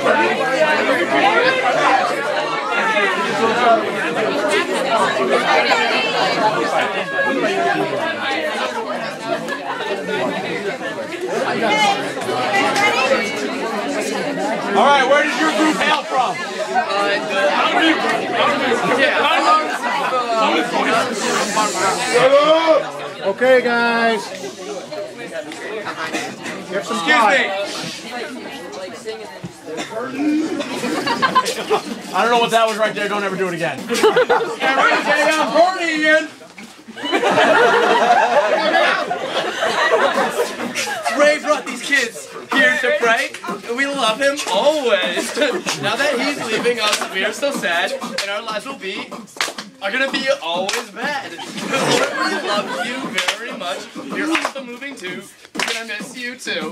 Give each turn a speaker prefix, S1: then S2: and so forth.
S1: All right, where does your group hail from?
S2: Okay, guys. Get some time.
S1: I don't know what that was right there. Don't ever do it again. I'm horny again.
S3: Ray brought these kids here to pray, and we love him always. Now that he's leaving us, we are so sad, and our lives are gonna be always bad. Lord, we love you very much. You're also moving too. We're gonna miss you too.